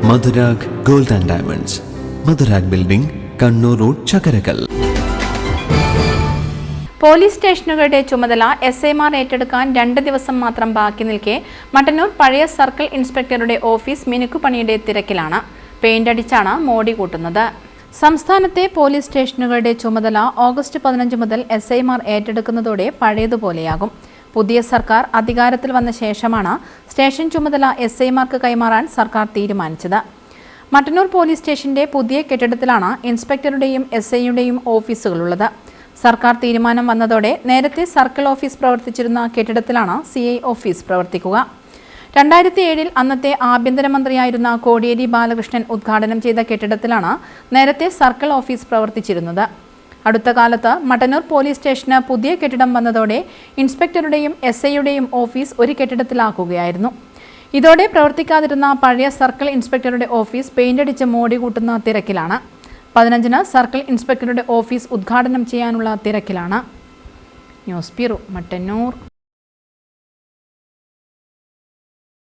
Madhurag gold and diamonds, Madhurag building, Kannur road, Chakkarakkal. Police സ്റ്റേഷനുകളുടെ ചുമതല എസ്ഐമാർ ഏറ്റെടുക്കാൻ 2 ദിവസം മാത്രം ബാക്കി നിൽക്കെ മട്ടന്നൂർ പഴയ സർക്കിൾ ഇൻസ്പെക്ടറുടെ ഓഫീസ് മിനുക്കുപണിയുടെ തിരക്കിലാണ്. പെയിന്റ് അടിച്ചാണ് മോടി കൂട്ടുന്നത്. സംസ്ഥാനത്തെ പോലീസ് സ്റ്റേഷനുകളുടെ ചുമതല ഓഗസ്റ്റ് 15 മുതൽ എസ്ഐമാർ ഏറ്റെടുക്കുന്നതോടെ പഴയതുപോലെയാകും. പുതിയ സർക്കാർ അധികാരത്തിൽ വന്ന ശേഷമാണ് സ്റ്റേഷൻ ചുമതല എസ്ഐമാർക്ക് കൈമാറാൻ സർക്കാർ തീരുമാനിച്ചത്. മട്ടന്നൂർ പോലീസ് സ്റ്റേഷന്റെ പുതിയ കെട്ടിടത്തിലാണ് ഇൻസ്പെക്ടറുടെയും എസ്ഐയുടെയും ഓഫീസുകളുള്ളത്. സർക്കാർ തീരുമാനം വന്നതോടെ നേരത്തെ സർക്കിൾ ഓഫീസ് പ്രവർത്തിച്ചിരുന്ന കെട്ടിടത്തിലാണ് CI ഓഫീസ് പ്രവർത്തിക്കുക. 2007 അന്നത്തെ ആഭ്യന്തരമന്ത്രിയായിരുന്ന കോടിയേരി ബാലകൃഷ്ണൻ ഉദ്ഘാടനം ചെയ്ത കെട്ടിടത്തിലാണ് നേരത്തെ സർക്കിൾ ഓഫീസ് പ്രവർത്തിച്ചിരുന്നത്. അടുത്ത കാലത്ത് മട്ടന്നൂർ പോലീസ് സ്റ്റേഷന് പുതിയ കെട്ടിടം വന്നതോടെ ഇൻസ്പെക്ടറുടെയും എസ്ഐയുടെയും ഓഫീസ് ഒരു കെട്ടിടത്തിലാക്കുകയായിരുന്നു. ഇതോടെ പ്രവർത്തിക്കാതിരുന്ന പഴയ സർക്കിൾ ഇൻസ്പെക്ടറുടെ ഓഫീസ് പെയിന്റടിച്ച് മോടി കൂട്ടുന്ന തിരക്കിലാണ്. 15-ന് സർക്കിൾ ഇൻസ്പെക്ടറുടെ ഓഫീസ് ഉദ്ഘാടനം ചെയ്യാനുള്ള തിരക്കിലാണ്. News bureau, Mattannur.